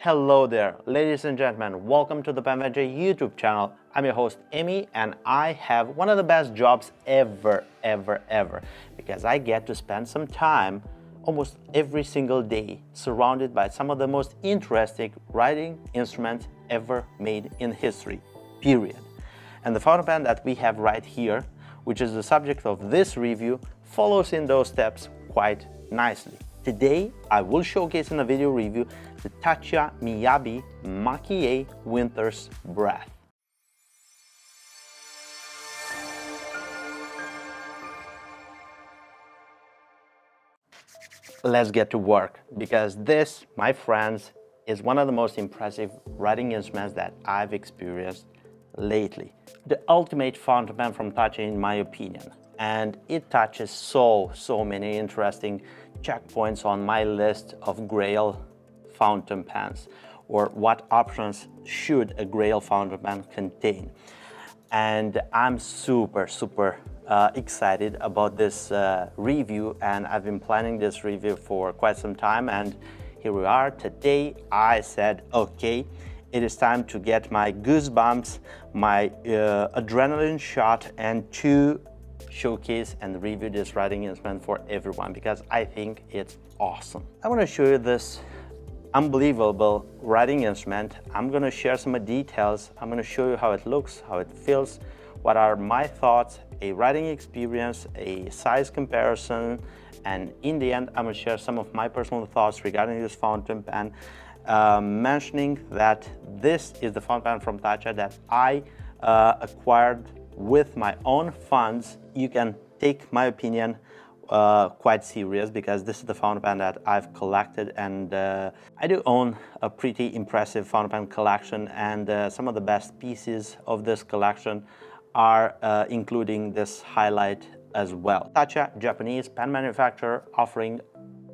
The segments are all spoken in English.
Hello there, ladies and gentlemen. Welcome to the Pen Venture YouTube channel. I'm your host, Emmy, and I have one of the best jobs ever, because I get to spend some time almost every single day surrounded by some of the most interesting writing instruments ever made in history, period. And the fountain pen that we have right here, which is the subject of this review, follows in those steps quite nicely. Today, I will showcase in a video review the Taccia Myiabi Maki-e Winter Breath. Let's get to work, because this, my friends, is one of the most impressive writing instruments that I've experienced lately. The ultimate fountain pen from Taccia, in my opinion. And it touches so many interesting checkpoints on my list of Grail fountain pens, or what options should a Grail fountain pen contain. And I'm super excited about this review, and I've been planning this review for quite some time, and here we are. Today I said, okay, it is time to get my goosebumps, my adrenaline shot, and to showcase and review this writing instrument for everyone, because I think it's awesome. I want to show you this unbelievable writing instrument. I'm going to share some details. I'm going to show you how it looks, how it feels, what are my thoughts, a writing experience, a size comparison, and in the end I'm going to share some of my personal thoughts regarding this fountain pen, mentioning that this is the fountain pen from Taccia that I acquired with my own funds. You can take my opinion quite serious, because this is the fountain pen that I've collected, and I do own a pretty impressive fountain pen collection, and some of the best pieces of this collection are including this highlight as well. Taccia, Japanese pen manufacturer, offering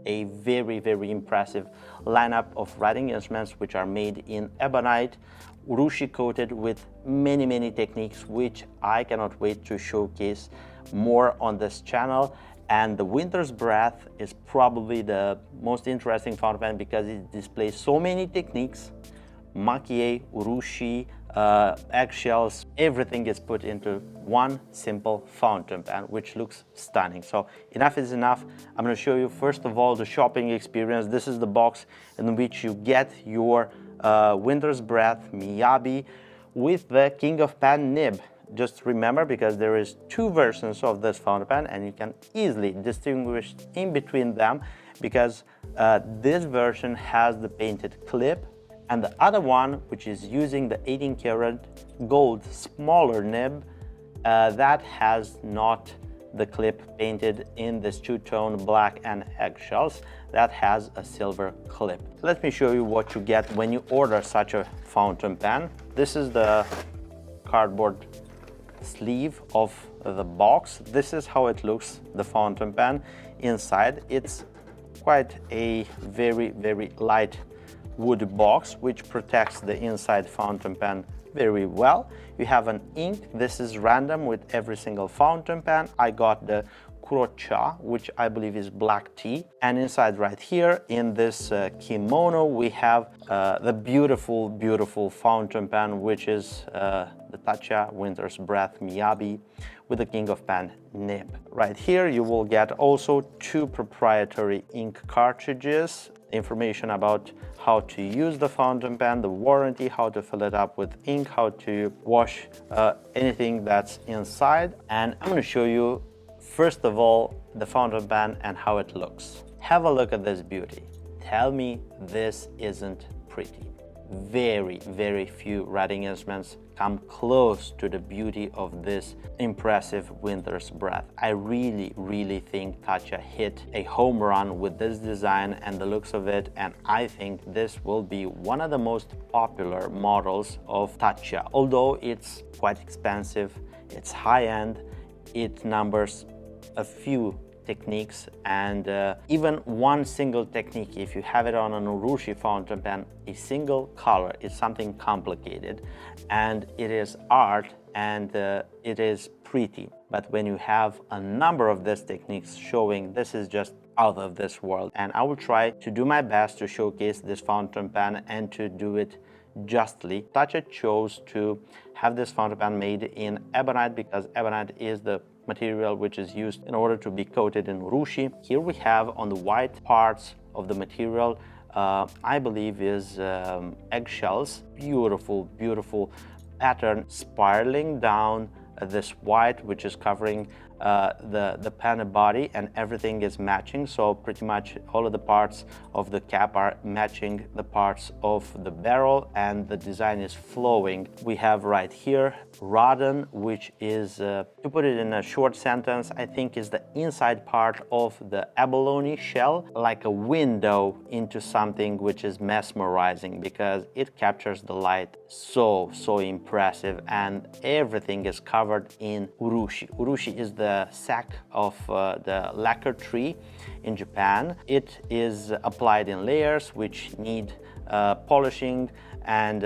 a very impressive lineup of writing instruments which are made in ebonite, urushi coated, with many techniques which I cannot wait to showcase more on this channel. And the Winter's Breath is probably the most interesting fountain pen because it displays so many techniques: maki-e, urushi, eggshells. Everything is put into one simple fountain pen, which looks stunning. So enough is enough. I'm going to show you first of all the shopping experience. This is the box in which you get your Winter's Breath Myiabi with the King of Pen nib. Just remember, because there is two versions of this fountain pen, and you can easily distinguish in between them, because this version has the painted clip, and the other one, which is using the 18 karat gold smaller nib, that has not the clip painted in this two-tone black and eggshells, that has a silver clip. Let me show you what you get when you order such a fountain pen. This is the cardboard sleeve of the box. This is how it looks, the fountain pen inside. It's quite a very light wood box, which protects the inside fountain pen very well. You have an ink. This is random with every single fountain pen. I got the Taccia, which I believe is black tea, and inside right here in this kimono we have the beautiful fountain pen, which is the Taccia Winter's Breath Myiabi with the King of Pen nib. Right here you will get also two proprietary ink cartridges, information about how to use the fountain pen, the warranty, how to fill it up with ink, how to wash anything that's inside. And I'm going to show you first of all the fountain pen and how it looks. Have a look at this beauty. Tell me this isn't pretty. Very few writing instruments come close to the beauty of this impressive Winter's Breath. I really think Taccia hit a home run with this design and the looks of it, and I think this will be one of the most popular models of Taccia. Although it's quite expensive, it's high-end, it numbers a few techniques, and even one single technique, if you have it on an urushi fountain pen, a single color is something complicated, and it is art, and it is pretty. But when you have a number of these techniques showing, this is just out of this world. And I will try to do my best to showcase this fountain pen and to do it justly. Taccia chose to have this fountain pen made in ebonite because ebonite is the material which is used in order to be coated in urushi. Here we have on the white parts of the material, I believe is eggshells. Beautiful, beautiful pattern spiraling down this white, which is covering the pen body, and everything is matching. So pretty much all of the parts of the cap are matching the parts of the barrel, and the design is flowing. We have right here Rodden, which is, to put it in a short sentence, I think is the inside part of the abalone shell, like a window into something which is mesmerizing because it captures the light so impressive, and everything is covered in urushi. Urushi is the sack of the lacquer tree in Japan. It is applied in layers which need polishing and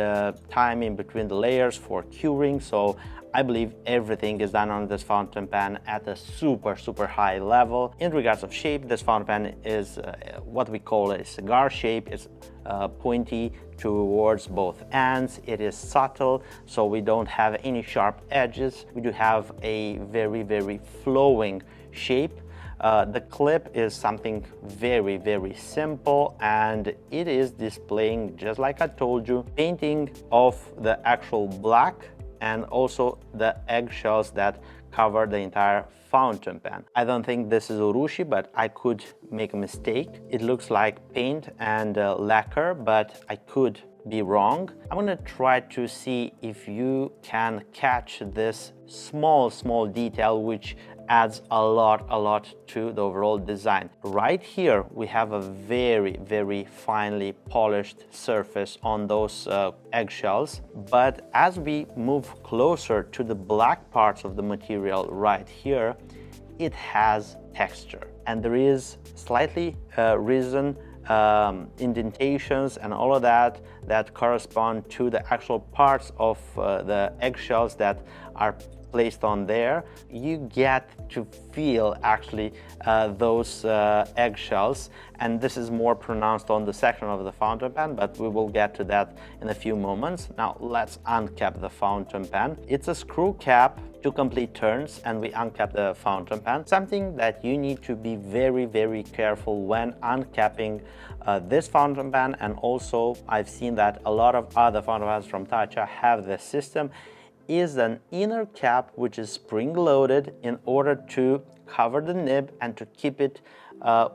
time in between the layers for curing. So I believe everything is done on this fountain pen at a super high level. In regards of shape, this fountain pen is what we call a cigar shape. It's pointy towards both ends. It is subtle, so we don't have any sharp edges. We do have a very flowing shape. The clip is something very simple, and it is displaying, just like I told you, painting of the actual black and also the eggshells that cover the entire fountain pen. I don't think this is urushi, but I could make a mistake. It looks like paint and lacquer, but I could be wrong. I'm gonna try to see if you can catch this small detail which adds a lot to the overall design. Right here we have a very finely polished surface on those eggshells, but as we move closer to the black parts of the material right here, it has texture, and there is slightly risen indentations and all of that correspond to the actual parts of the eggshells that are placed on there. You get to feel actually those eggshells, and this is more pronounced on the section of the fountain pen, but we will get to that in a few moments. Now let's uncap the fountain pen. It's a screw cap, 2 complete turns, and we uncap the fountain pen. Something that you need to be very careful when uncapping this fountain pen, and also I've seen that a lot of other fountain pens from Taccia have this system, is an inner cap which is spring-loaded in order to cover the nib and to keep it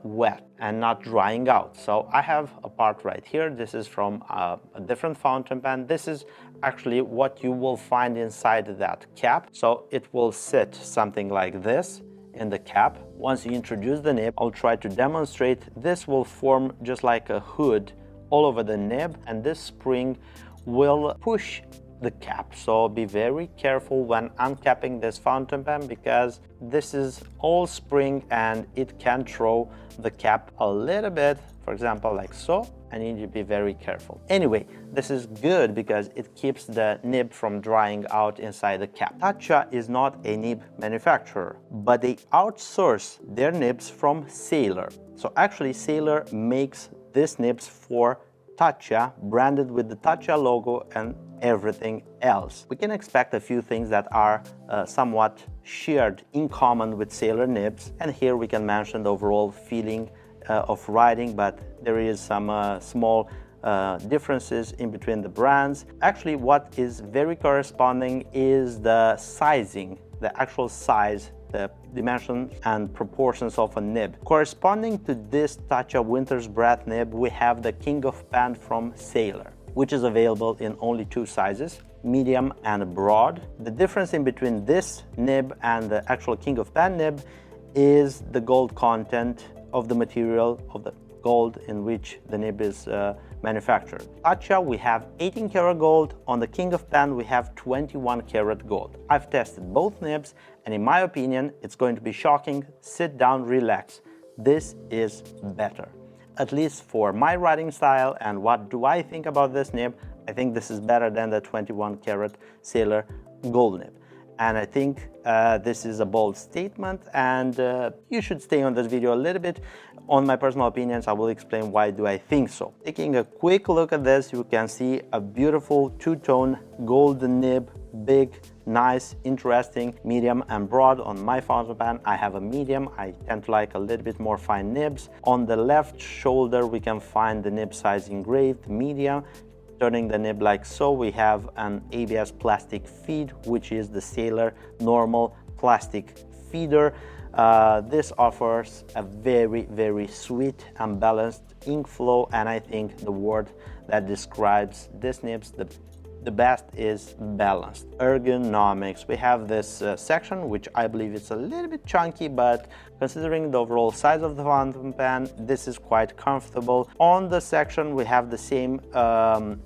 wet and not drying out. So I have a part right here. This is from a different fountain pen. This is actually what you will find inside that cap. So it will sit something like this in the cap. Once you introduce the nib, I'll try to demonstrate. This will form just like a hood all over the nib, and this spring will push the cap. So be very careful when uncapping this fountain pen, because this is all spring and it can throw the cap a little bit, for example like so, and you need to be very careful. Anyway, this is good because it keeps the nib from drying out inside the cap. Taccia is not a nib manufacturer, but they outsource their nibs from Sailor. So actually Sailor makes these nibs for Taccia, branded with the Taccia logo and everything else. We can expect a few things that are somewhat shared in common with Sailor nibs, and here we can mention the overall feeling of riding, but there is some small differences in between the brands. Actually, what is very corresponding is the sizing, the actual size, the dimensions and proportions of a nib. Corresponding to this Taccia Winter's Breath nib, we have the King of Pen from Sailor, which is available in only 2 sizes, medium and broad. The difference in between this nib and the actual King of Pen nib is the gold content of the material, of the gold in which the nib is manufactured. Taccia, we have 18 karat gold. On the King of Pen, we have 21 karat gold. I've tested both nibs, and in my opinion, it's going to be shocking. Sit down, relax. This is better. At least for my riding style, and what do I think about this nib, I think this is better than the 21 karat Sailor gold nib. And I think this is a bold statement, and you should stay on this video a little bit. on my personal opinions, I will explain why do I think so. Taking a quick look at this, you can see a beautiful two-tone golden nib, big, nice, interesting, medium and broad. On my fountain pen, I have a medium. I tend to like a little bit more fine nibs. On the left shoulder, we can find the nib size engraved, medium. Turning the nib like so, we have an ABS plastic feed, which is the Sailor normal plastic feeder. This offers a very sweet and balanced ink flow, and I think the word that describes this nibs the best is balanced. Ergonomics. We have this section, which I believe is a little bit chunky, but considering the overall size of the fountain pen, this is quite comfortable. On the section, we have the same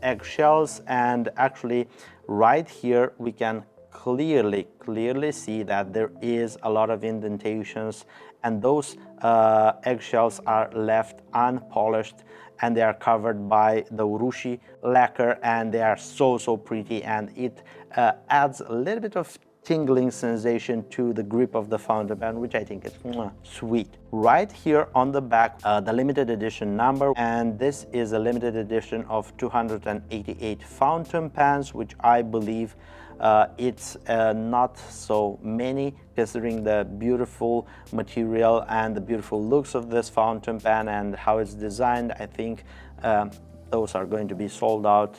eggshells, and actually right here we can clearly see that there is a lot of indentations, and those eggshells are left unpolished, and they are covered by the urushi lacquer, and they are so pretty, and it adds a little bit of tingling sensation to the grip of the fountain pen, which I think is sweet. Right here on the back, the limited edition number, and this is a limited edition of 288 fountain pens, which I believe it's not so many, considering the beautiful material and the beautiful looks of this fountain pen and how it's designed. I think those are going to be sold out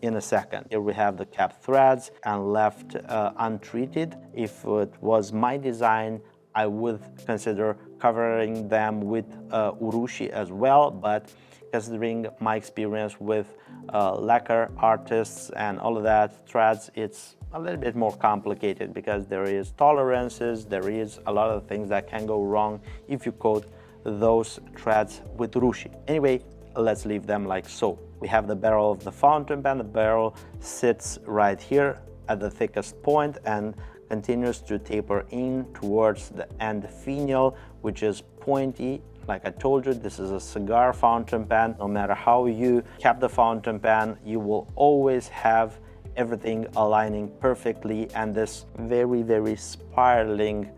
in a second. Here we have the cap threads and left untreated. If it was my design, I would consider covering them with urushi as well, but considering my experience with lacquer artists and all of that threads, it's a little bit more complicated because there is tolerances, there is a lot of things that can go wrong if you coat those threads with urushi. Anyway, let's leave them like so. We have the barrel of the fountain pen. The barrel sits right here at the thickest point and continues to taper in towards the end finial, which is pointy. Like I told you, this is a cigar fountain pen. No matter how you cap the fountain pen, you will always have everything aligning perfectly, and this very spiraling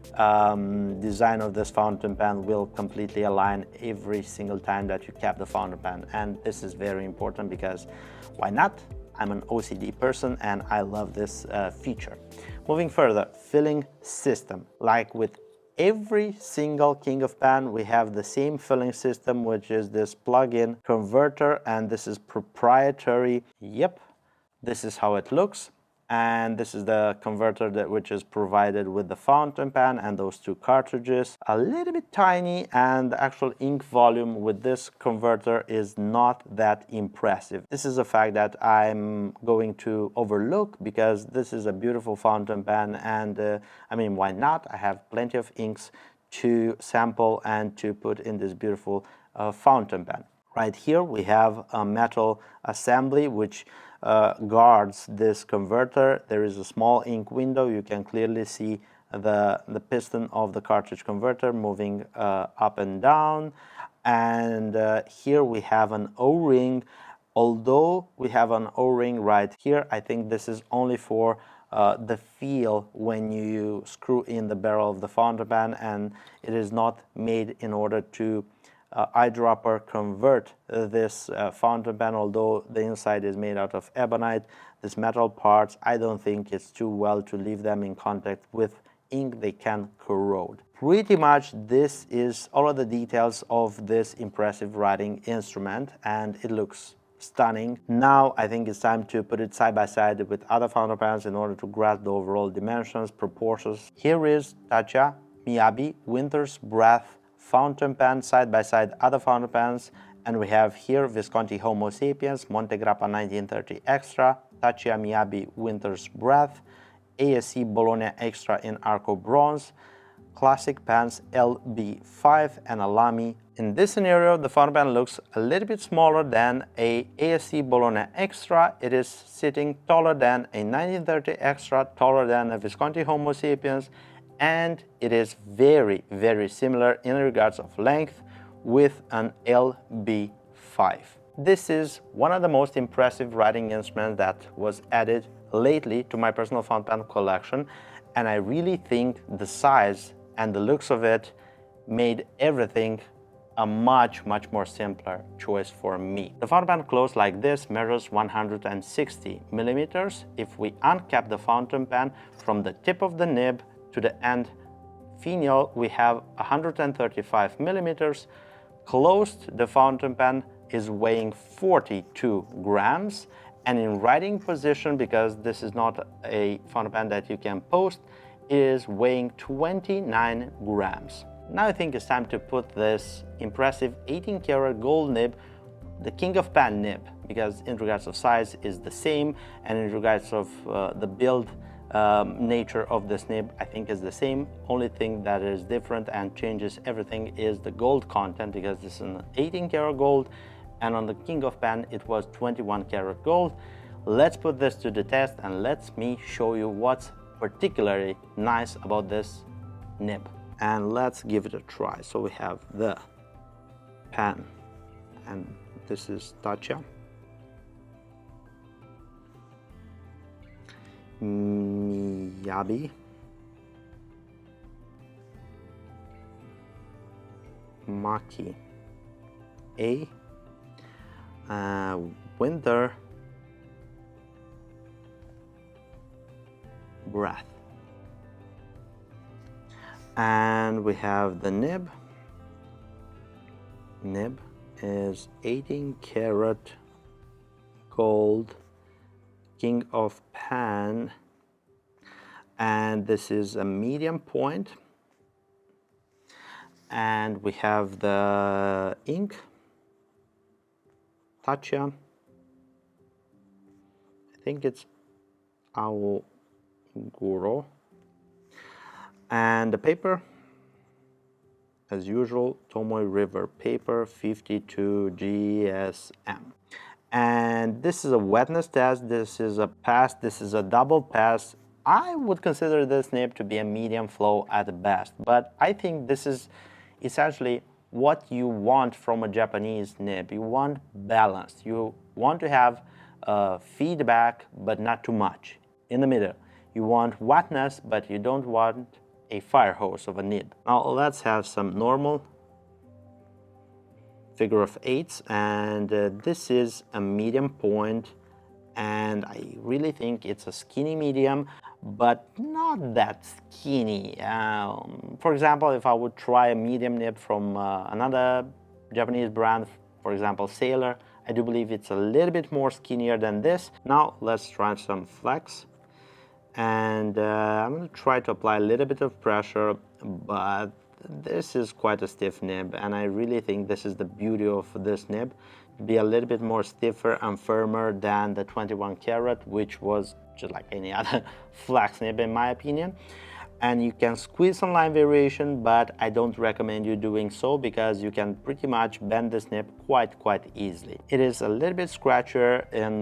design of this fountain pen will completely align every single time that you cap the fountain pen. And this is very important because why not? I'm an OCD person and I love this feature. Moving further, filling system. Like with every single king of pen, we have the same filling system, which is this plug-in converter, and this is proprietary. Yep, this is how it looks, and this is the converter which is provided with the fountain pen and those two cartridges. A little bit tiny, and the actual ink volume with this converter is not that impressive. This is a fact that I'm going to overlook because this is a beautiful fountain pen, and I mean, why not? I have plenty of inks to sample and to put in this beautiful fountain pen. Right here we have a metal assembly which guards this converter. There is a small ink window. You can clearly see the piston of the cartridge converter moving up and down. And here we have an O-ring. Although we have an O-ring right here, I think this is only for the feel when you screw in the barrel of the fountain pen, and it is not made in order to eyedropper convert this fountain pen. Although the inside is made out of ebonite, these metal parts, I don't think it's too well to leave them in contact with ink. They can corrode. Pretty much this is all of the details of this impressive writing instrument, and it looks stunning. Now I think it's time to put it side by side with other fountain pens in order to grasp the overall dimensions, proportions. Here is Taccia Myiabi Winter Breath fountain pen side by side other fountain pens, and we have here Visconti Homo Sapiens, Monte Grappa 1930 Extra, Taccia Myiabi Winter Breath, ASC Bologna Extra in Arco Bronze, classic pens LB5, and a Lamy. In this scenario, the fountain pen looks a little bit smaller than a ASC Bologna Extra. It is sitting taller than a 1930 Extra, taller than a Visconti Homo Sapiens, and it is very similar in regards of length with an LB5. This is one of the most impressive writing instruments that was added lately to my personal fountain pen collection, and I really think the size and the looks of it made everything a much more simpler choice for me. The fountain pen closed like this measures 160 millimeters. If we uncap the fountain pen from the tip of the nib to the end finial, we have 135 millimeters. Closed, the fountain pen is weighing 42 grams, and in writing position, because this is not a fountain pen that you can post, is weighing 29 grams. Now I think it's time to put this impressive 18 karat gold nib, the king of pen nib, because in regards of size is the same, and in regards of the build nature of this nib, I think is the same. Only thing that is different and changes everything is the gold content, because this is an 18 karat gold, and on the king of pen it was 21 karat gold. Let's put this to the test and let me show you what's particularly nice about this nib. And let's give it a try. So we have the pen, and this is Taccia. Myiabi. Maki-e. Winter Breath. And we have the nib. Nib is 18 karat gold, king of pen, and this is a medium point. And we have the ink, Taccia. I think it's Auguro. And the paper, as usual, Tomoe River paper 52 GSM. And this is a wetness test, this is a pass, this is a double pass. I would consider this nib to be a medium flow at best, but I think this is essentially what you want from a Japanese nib. You want balance, you want to have feedback, but not too much. In the middle, you want wetness, but you don't want a fire hose of a nib. Now let's have some normal figure of eights, and this is a medium point, and I really think it's a skinny medium, but not that skinny. For example, if I would try a medium nib from another Japanese brand, for example Sailor, I do believe it's a little bit more skinnier than this. Now let's try some flex. And I'm going to try to apply a little bit of pressure, but this is quite a stiff nib, and I really think this is the beauty of this nib, to be a little bit more stiffer and firmer than the 21 karat, which was just like any other flex nib in my opinion. And you can squeeze some line variation, but I don't recommend you doing so, because you can pretty much bend this nib quite easily. It is a little bit scratchier in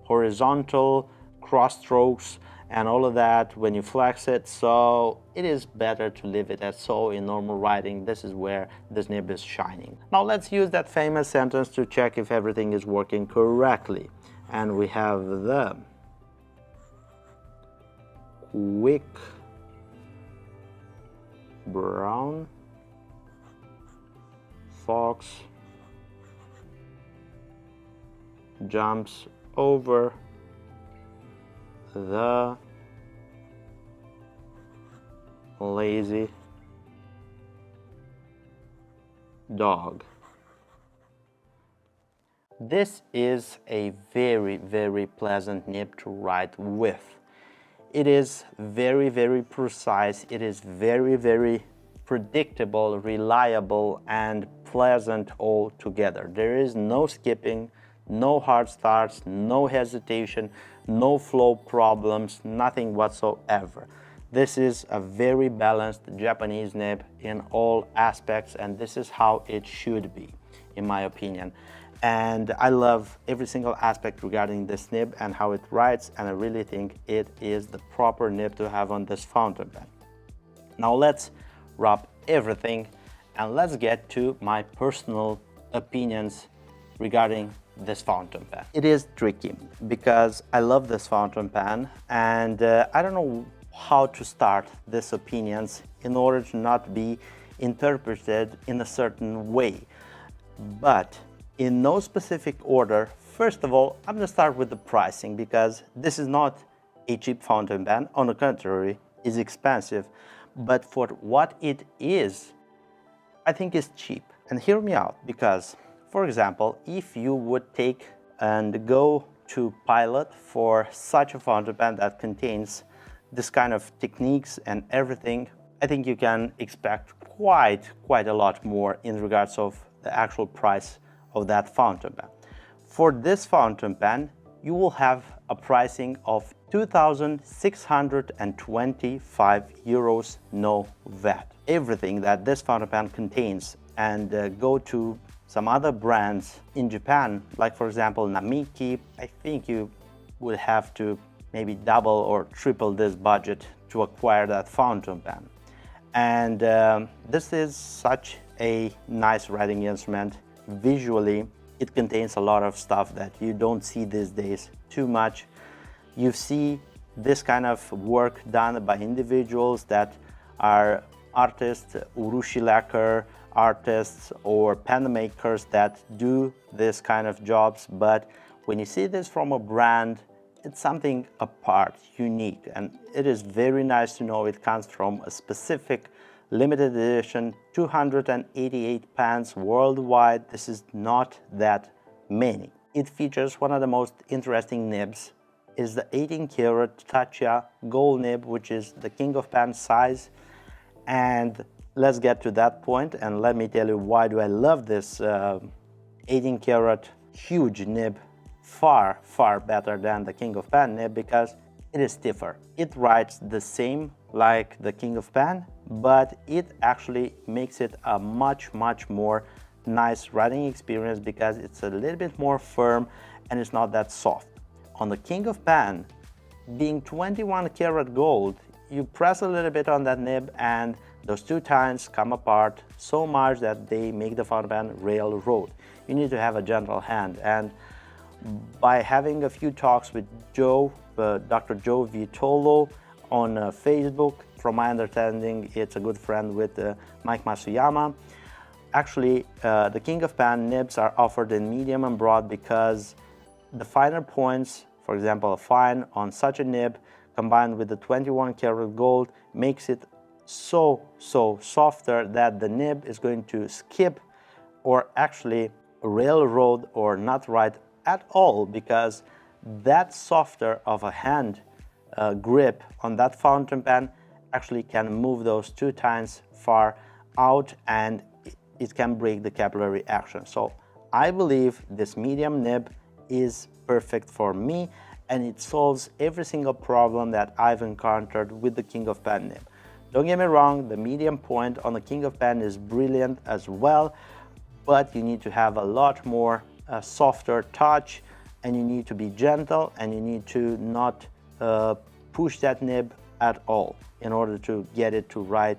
horizontal cross strokes and all of that when you flex it, so it is better to leave it as so. In normal writing, this is where this nib is shining. Now let's use that famous sentence to check if everything is working correctly. And we have the quick brown fox jumps over the lazy dog. This is a very pleasant nib to write with. It is very precise, it is very predictable, reliable, and pleasant all together. There is no skipping, no hard starts, no hesitation, no flow problems, nothing whatsoever. This is a very balanced Japanese nib in all aspects, and this is how it should be, in my opinion. And I love every single aspect regarding this nib and how it writes, and I really think it is the proper nib to have on this fountain pen. Now let's wrap everything and let's get to my personal opinions regarding this fountain pen. It is tricky because I love this fountain pen, and I don't know how to start these opinions in order to not be interpreted in a certain way. But in no specific order, first of all, I'm going to start with the pricing, because this is not a cheap fountain pen. On the contrary, it's expensive. But for what it is, I think it's cheap. And hear me out, because, for example, if you would take and go to pilot for such a fountain pen that contains this kind of techniques and everything, I think you can expect quite a lot more in regards of the actual price of that fountain pen. For this fountain pen, you will have a pricing of 2,625 euros, no VAT. Everything that this fountain pen contains, and go to some other brands in Japan, like for example Maki-e, I think you would have to maybe double or triple this budget to acquire that fountain pen. And this is such a nice writing instrument. Visually, it contains a lot of stuff that you don't see these days too much. You see this kind of work done by individuals that are artists, urushi lacquer artists, or pen makers that do this kind of jobs. But when you see this from a brand, it's something apart, unique, and it is very nice to know it comes from a specific limited edition, 288 pens worldwide. This is not that many. It features one of the most interesting nibs, is the 18 karat Taccia gold nib, which is the king of pen size. And let's get to that point, and let me tell you why do I love this 18 karat huge nib far better than the king of pen nib, because it is stiffer. It writes the same like the king of pen, but it actually makes it a much more nice writing experience, because it's a little bit more firm and it's not that soft. On the king of pen, being 21 karat gold, you press a little bit on that nib and those two tines come apart so much that they make the fountain pen railroad. You need to have a gentle hand, and by having a few talks with Joe, Dr. Joe Vitolo on Facebook, from my understanding, it's a good friend with Mike Masuyama. Actually, the king of pen nibs are offered in medium and broad, because the finer points, for example, a fine on such a nib combined with the 21 karat gold makes it so softer that the nib is going to skip or actually railroad or not write at all, because that softer of a hand grip on that fountain pen actually can move those two tines far out, and it can break the capillary action. So I believe this medium nib is perfect for me, and it solves every single problem that I've encountered with the king of pen nib. Don't get me wrong, the medium point on the king of pen is brilliant as well, but you need to have a lot more softer touch, and you need to be gentle, and you need to not push that nib at all in order to get it to write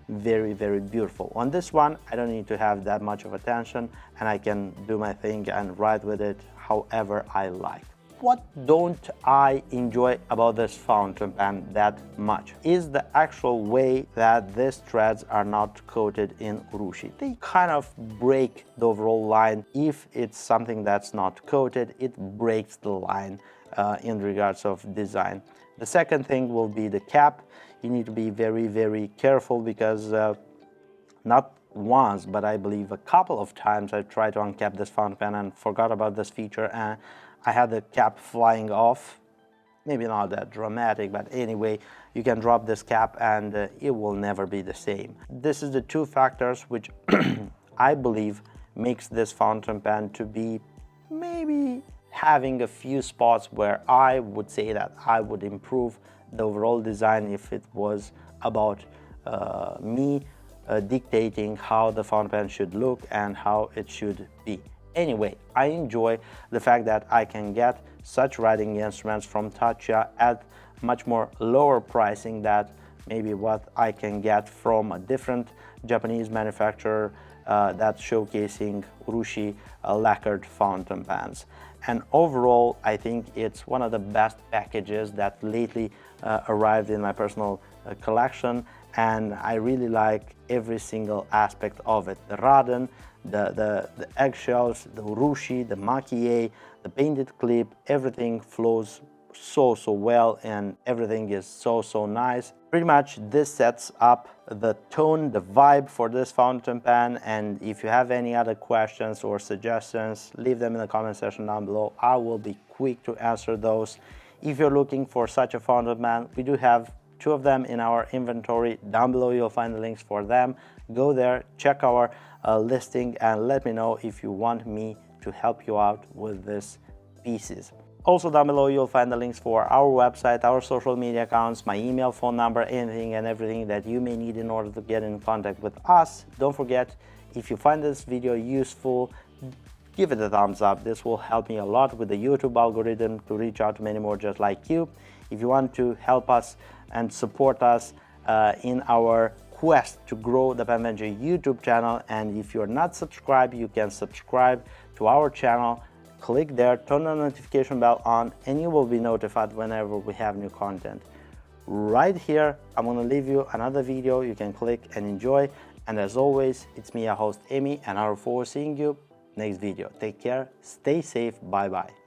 very beautiful. On this one, I don't need to have that much of attention, and I can do my thing and write with it however I like. What don't I enjoy about this fountain pen that much is the actual way that these threads are not coated in urushi. They kind of break the overall line. If it's something that's not coated, it breaks the line in regards of design. The second thing will be the cap. You need to be very careful, because not once, but I believe a couple of times I tried to uncap this fountain pen and forgot about this feature, and I had the cap flying off. Maybe not that dramatic, but anyway, you can drop this cap and it will never be the same. This is the two factors which I believe makes this fountain pen to be maybe having a few spots where I would say that I would improve the overall design if it was about me dictating how the fountain pen should look and how it should be. Anyway, I enjoy the fact that I can get such writing instruments from Taccia at much more lower pricing than maybe what I can get from a different Japanese manufacturer that's showcasing urushi lacquered fountain pens. And overall, I think it's one of the best packages that lately arrived in my personal collection, and I really like every single aspect of it. The raden, the eggshells, the urushi, the maki-e, the painted clip, everything flows so well, and everything is so nice. Pretty much this sets up the tone, the vibe for this fountain pen, and if you have any other questions or suggestions, leave them in the comment section down below. I will be quick to answer those. If you're looking for such a fountain pen, we do have 2 of them in our inventory. Down below you'll find the links for them. Go there, check our listing, and let me know if you want me to help you out with these pieces. Also down below you'll find the links for our website, our social media accounts, my email, phone number, anything and everything that you may need in order to get in contact with us. Don't forget, if you find this video useful, give it a thumbs up. This will help me a lot with the YouTube algorithm to reach out to many more just like you. If you want to help us and support us in our quest to grow the Penventure YouTube channel, and if you're not subscribed, you can subscribe to our channel. Click there, turn the notification bell on, and you will be notified whenever we have new content. Right here, I'm gonna leave you another video you can click and enjoy. And as always, it's me, your host, Amy, and I look forward to seeing you next video. Take care, stay safe, bye-bye.